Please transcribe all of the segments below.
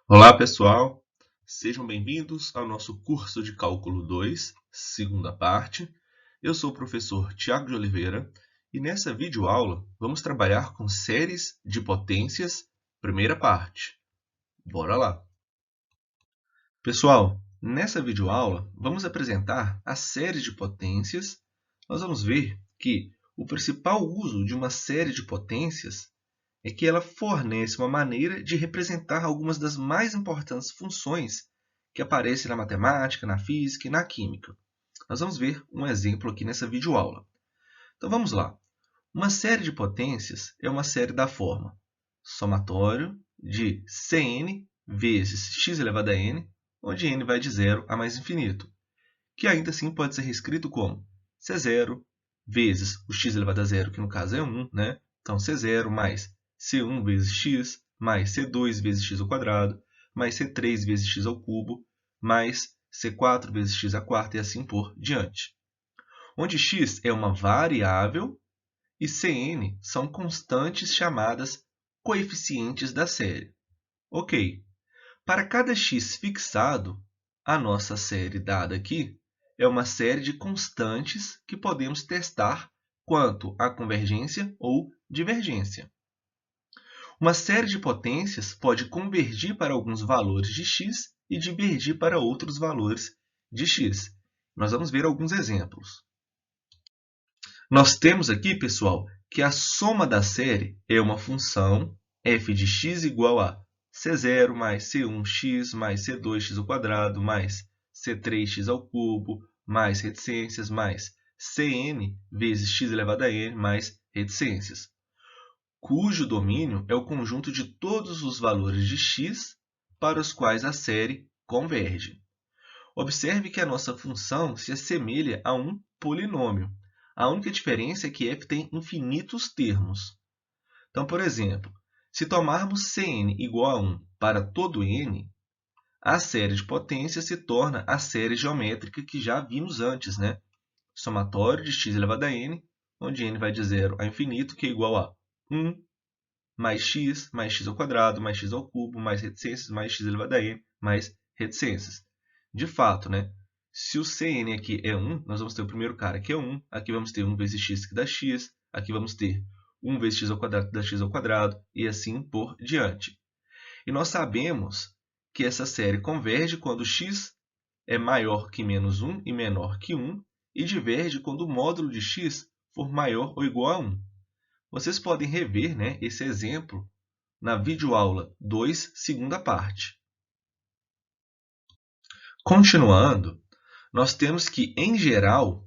Olá, pessoal! Sejam bem-vindos ao nosso curso de Cálculo 2, segunda parte. Eu sou o professor Tiago de Oliveira e nessa videoaula vamos trabalhar com séries de potências, primeira parte. Bora lá! Pessoal, nessa videoaula vamos apresentar a série de potências. Nós vamos ver que o principal uso de uma série de potências é que ela fornece uma maneira de representar algumas das mais importantes funções que aparecem na matemática, na física e na química. Nós vamos ver um exemplo aqui nessa videoaula. Então vamos lá. Uma série de potências é uma série da forma somatório de Cn vezes x elevado a n, onde n vai de 0 a mais infinito, que ainda assim pode ser reescrito como C0 vezes o x elevado a zero, que no caso é 1, né? Então, C0 mais C1 vezes x, mais C2 vezes x ao quadrado, mais C3 vezes x ao cubo, mais C4 vezes x à quarta e assim por diante. Onde x é uma variável e Cn são constantes chamadas coeficientes da série. Ok. Para cada x fixado, a nossa série dada aqui é uma série de constantes que podemos testar quanto à convergência ou divergência. Uma série de potências pode convergir para alguns valores de x e divergir para outros valores de x. Nós vamos ver alguns exemplos. Nós temos aqui, pessoal, que a soma da série é uma função f de x igual a C0 mais C1x mais C2x ao quadrado mais C3x ao cubo mais reticências mais Cn vezes x elevado a n mais reticências, cujo domínio é o conjunto de todos os valores de x para os quais a série converge. Observe que a nossa função se assemelha a um polinômio. A única diferença é que f tem infinitos termos. Então, por exemplo, se tomarmos Cn igual a 1 para todo n, a série de potências se torna a série geométrica que já vimos antes, né? Somatório de x elevado a n, onde n vai de 0 a infinito, que é igual a 1 mais x ao quadrado, mais x ao cubo, mais reticências, mais x elevado a n, mais reticências. De fato, né? Se o Cn aqui é 1, nós vamos ter o primeiro cara que é 1, aqui vamos ter 1 vezes x que dá x, aqui vamos ter 1 vezes x ao quadrado que dá x ao quadrado, e assim por diante. E nós sabemos que essa série converge quando x é maior que menos 1 e menor que 1, e diverge quando o módulo de x for maior ou igual a 1. Vocês podem rever, né, esse exemplo na videoaula 2, segunda parte. Continuando, nós temos que, em geral,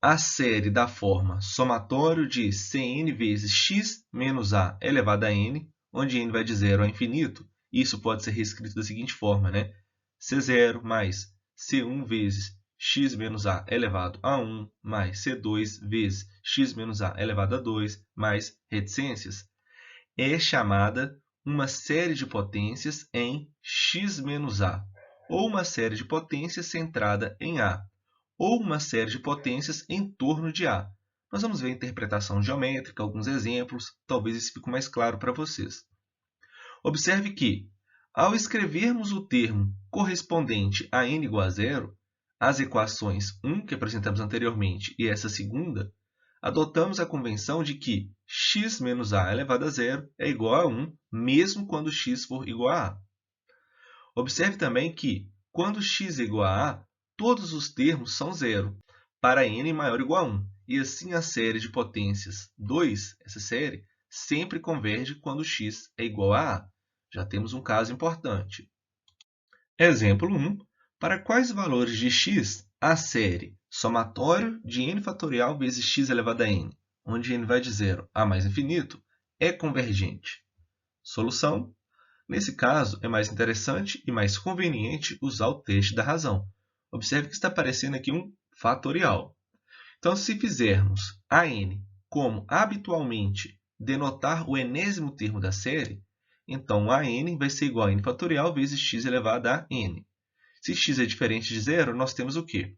a série da forma somatório de Cn vezes x menos a elevado a n, onde n vai de 0 a infinito, isso pode ser reescrito da seguinte forma, né? C0 mais C1 vezes x menos a elevado a 1 mais C2 vezes x menos a elevado a 2 mais reticências, é chamada uma série de potências em x menos a, ou uma série de potências centrada em A, ou uma série de potências em torno de A. Nós vamos ver a interpretação geométrica, alguns exemplos, talvez isso fique mais claro para vocês. Observe que, ao escrevermos o termo correspondente a n igual a zero, as equações 1, que apresentamos anteriormente, e essa segunda, adotamos a convenção de que x menos a elevado a zero é igual a 1, mesmo quando x for igual a a. Observe também que, quando x é igual a a, todos os termos são zero, para n maior ou igual a 1. E assim a série de potências 2, essa série, sempre converge quando x é igual a a. Já temos um caso importante. Exemplo 1. Para quais valores de x a série somatório de n fatorial vezes x elevado a n, onde n vai de 0 a mais infinito, é convergente? Solução. Nesse caso, é mais interessante e mais conveniente usar o teste da razão. Observe que está aparecendo aqui um fatorial. Então, se fizermos a n como habitualmente denotar o enésimo termo da série, então a n vai ser igual a n fatorial vezes x elevado a n. Se x é diferente de zero, nós temos o quê?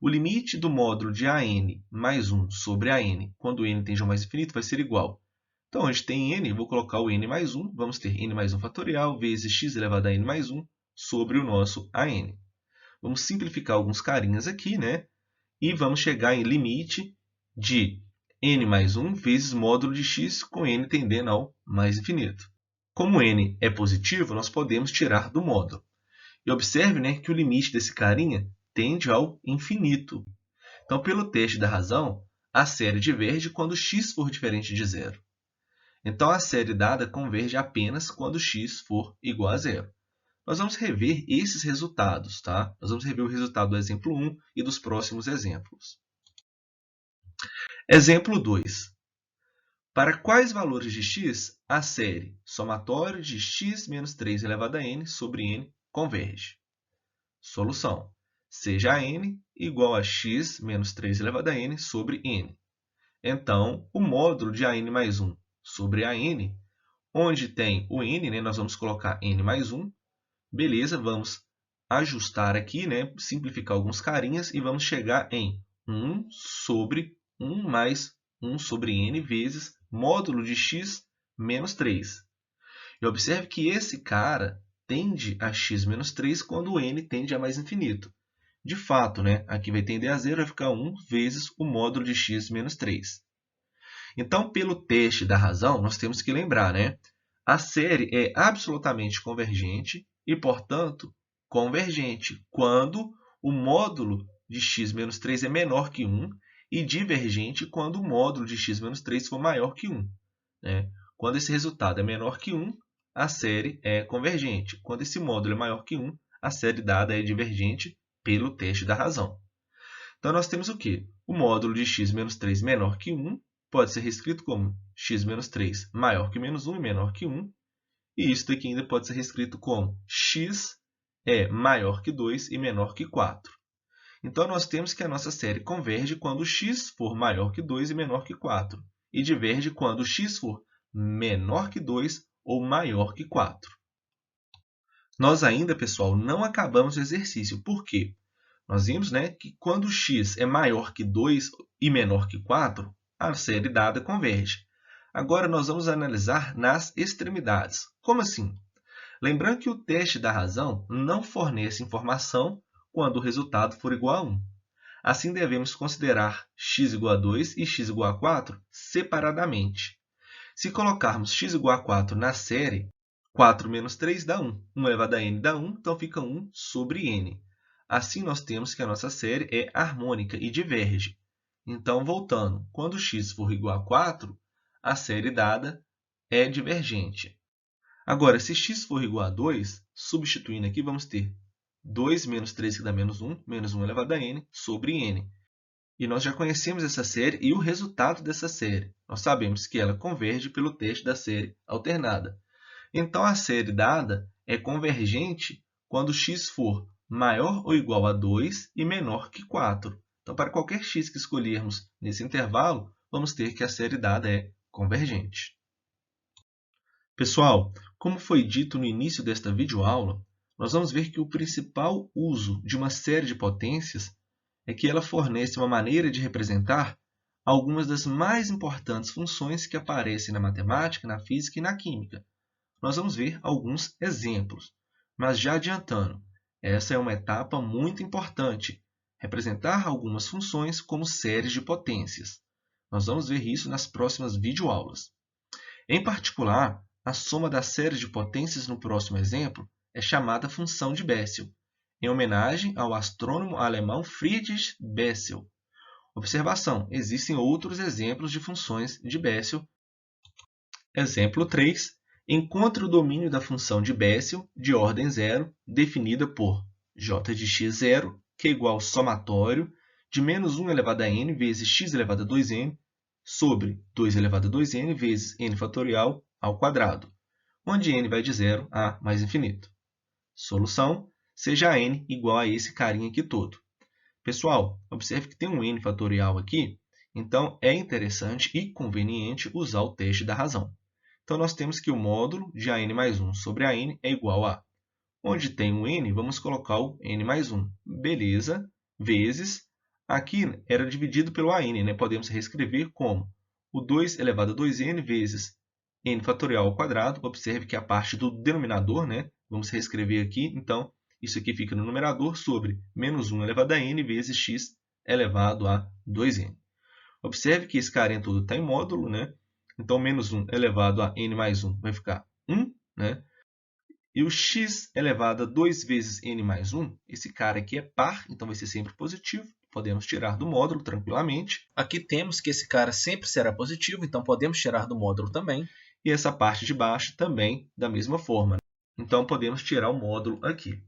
O limite do módulo de an mais 1 sobre an, quando n tende ao mais infinito, vai ser igual Então, onde tem n, vou colocar o n mais 1. Vamos ter n mais 1 fatorial vezes x elevado a n mais 1 sobre o nosso an. Vamos simplificar alguns carinhas aqui, né? E vamos chegar em limite de n mais 1 vezes módulo de x com n tendendo ao mais infinito. Como n é positivo, nós podemos tirar do módulo. E observe, né, que o limite desse carinha tende ao infinito. Então, pelo teste da razão, a série diverge quando x for diferente de zero. Então, a série dada converge apenas quando x for igual a zero. Nós vamos rever esses resultados, tá? Nós vamos rever o resultado do exemplo 1 e dos próximos exemplos. Exemplo 2. Para quais valores de x a série somatório de x menos 3 elevado a n sobre n converge? Solução. Seja n igual a x menos 3 elevado a n sobre n. Então, o módulo de an mais 1 sobre an, onde tem o n, né, nós vamos colocar n mais 1. Beleza, vamos ajustar aqui, né, simplificar alguns carinhas e vamos chegar em 1 sobre 1 mais 1 sobre n vezes módulo de x menos 3. E observe que esse cara tende a x menos 3 quando o n tende a mais infinito. De fato, né, aqui vai tender a zero, vai ficar 1 vezes o módulo de x menos 3. Então, pelo teste da razão, nós temos que lembrar, né? A série é absolutamente convergente e, portanto, convergente quando o módulo de x menos 3 é menor que 1 e divergente quando o módulo de x menos 3 for maior que 1. Né? Quando esse resultado é menor que 1, a série é convergente. Quando esse módulo é maior que 1, a série dada é divergente pelo teste da razão. Então, nós temos o quê? O módulo de x menos 3 menor que 1 pode ser reescrito como x menos 3 maior que menos 1 e menor que 1. E isso daqui ainda pode ser reescrito como x é maior que 2 e menor que 4. Então, nós temos que a nossa série converge quando x for maior que 2 e menor que 4. E diverge quando x for menor que 2 ou maior que 4. Nós ainda, pessoal, não acabamos o exercício. Por quê? Nós vimos, né, que quando x é maior que 2 e menor que 4, a série dada converge. Agora, nós vamos analisar nas extremidades. Como assim? Lembrando que o teste da razão não fornece informação quando o resultado for igual a 1. Assim, devemos considerar x igual a 2 e x igual a 4 separadamente. Se colocarmos x igual a 4 na série, 4 menos 3 dá 1. 1 elevado a n dá 1, então fica 1 sobre n. Assim, nós temos que a nossa série é harmônica e diverge. Então, voltando, quando x for igual a 4, a série dada é divergente. Agora, se x for igual a 2, substituindo aqui, vamos ter 2 menos 3, que dá menos 1 elevado a n, sobre n. E nós já conhecemos essa série e o resultado dessa série. Nós sabemos que ela converge pelo teste da série alternada. Então, a série dada é convergente quando x for maior ou igual a 2 e menor que 4. Então, para qualquer x que escolhermos nesse intervalo, vamos ter que a série dada é convergente. Pessoal, como foi dito no início desta videoaula, nós vamos ver que o principal uso de uma série de potências é que ela fornece uma maneira de representar algumas das mais importantes funções que aparecem na matemática, na física e na química. Nós vamos ver alguns exemplos, mas já adiantando, essa é uma etapa muito importante, representar algumas funções como séries de potências. Nós vamos ver isso nas próximas videoaulas. Em particular, a soma das séries de potências no próximo exemplo é chamada função de Bessel, em homenagem ao astrônomo alemão Friedrich Bessel. Observação: existem outros exemplos de funções de Bessel. Exemplo 3. Encontre o domínio da função de Bessel de ordem zero, definida por j de x0, que é igual ao somatório de menos 1 elevado a n vezes x elevado a 2n sobre 2 elevado a 2n vezes n fatorial ao quadrado, onde n vai de 0 a mais infinito. Solução: seja n igual a esse carinha aqui todo. Pessoal, observe que tem um n fatorial aqui, então é interessante e conveniente usar o teste da razão. Então, nós temos que o módulo de an mais 1 sobre an é igual a, onde tem um n, vamos colocar o n mais 1. Beleza, vezes, aqui era dividido pelo an, né? Podemos reescrever como o 2 elevado a 2n vezes n fatorial ao quadrado. Observe que a parte do denominador, né? Vamos reescrever aqui. Então, isso aqui fica no numerador sobre menos 1 elevado a n vezes x elevado a 2n. Observe que esse carinha todo está em módulo, né? Então, menos 1 elevado a n mais 1 vai ficar 1, né? E o x elevado a 2 vezes n mais 1, esse cara aqui é par, então vai ser sempre positivo. Podemos tirar do módulo tranquilamente. Aqui temos que esse cara sempre será positivo, então podemos tirar do módulo também. E essa parte de baixo também da mesma forma. Então, podemos tirar o módulo aqui.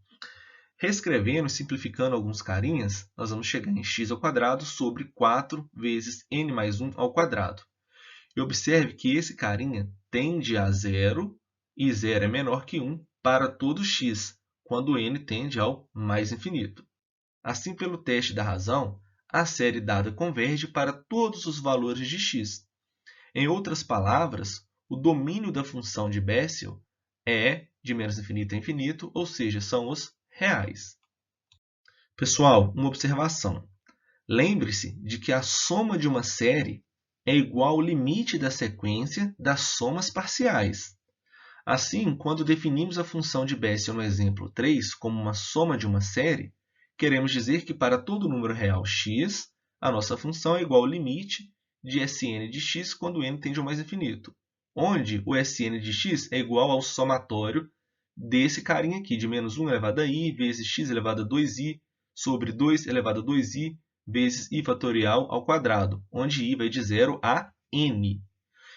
Reescrevendo e simplificando alguns carinhas, nós vamos chegar em x ao quadrado sobre 4 vezes n mais 1 ao quadrado. E observe que esse carinha tende a 0 e 0 é menor que 1 para todo x, quando n tende ao mais infinito. Assim, pelo teste da razão, a série dada converge para todos os valores de x. Em outras palavras, o domínio da função de Bessel é de menos infinito a infinito, ou seja, são os reais. Pessoal, uma observação. Lembre-se de que a soma de uma série é igual ao limite da sequência das somas parciais. Assim, quando definimos a função de Bessel no exemplo 3 como uma soma de uma série, queremos dizer que para todo número real x, a nossa função é igual ao limite de Sn de x quando n tende ao mais infinito, onde o Sn de x é igual ao somatório desse carinha aqui, de menos 1 elevado a i vezes x elevado a 2i sobre 2 elevado a 2i vezes i fatorial ao quadrado, onde i vai de 0 a n.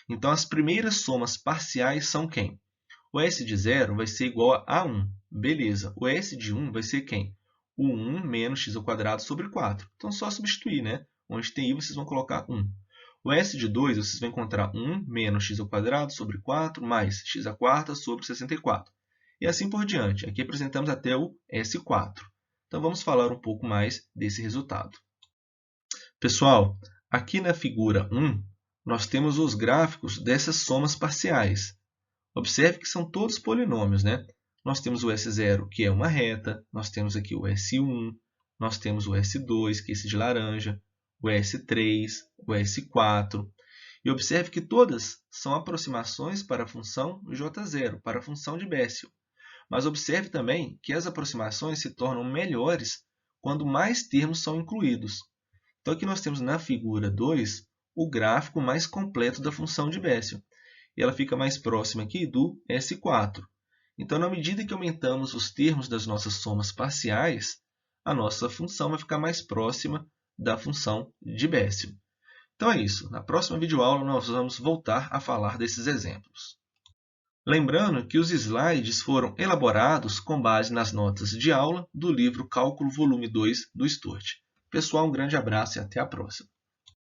Então, as primeiras somas parciais são quem? O S de 0 vai ser igual a 1. Beleza. O S de 1 vai ser quem? O 1 menos x ao quadrado sobre 4. Então, só substituir, né? Onde tem i, vocês vão colocar 1. O S de 2, vocês vão encontrar 1 menos x ao quadrado sobre 4 mais x à quarta sobre 64. E assim por diante. Aqui apresentamos até o S4. Então, vamos falar um pouco mais desse resultado. Pessoal, aqui na figura 1, nós temos os gráficos dessas somas parciais. Observe que são todos polinômios, né? Nós temos o S0, que é uma reta. Nós temos aqui o S1. Nós temos o S2, que é esse de laranja. O S3, o S4. E observe que todas são aproximações para a função J0, para a função de Bessel. Mas observe também que as aproximações se tornam melhores quando mais termos são incluídos. Então, aqui nós temos na figura 2 o gráfico mais completo da função de Bessel. E ela fica mais próxima aqui do S4. Então, na medida que aumentamos os termos das nossas somas parciais, a nossa função vai ficar mais próxima da função de Bessel. Então é isso. Na próxima videoaula, nós vamos voltar a falar desses exemplos. Lembrando que os slides foram elaborados com base nas notas de aula do livro Cálculo Volume 2 do Sturt. Pessoal, um grande abraço e até a próxima.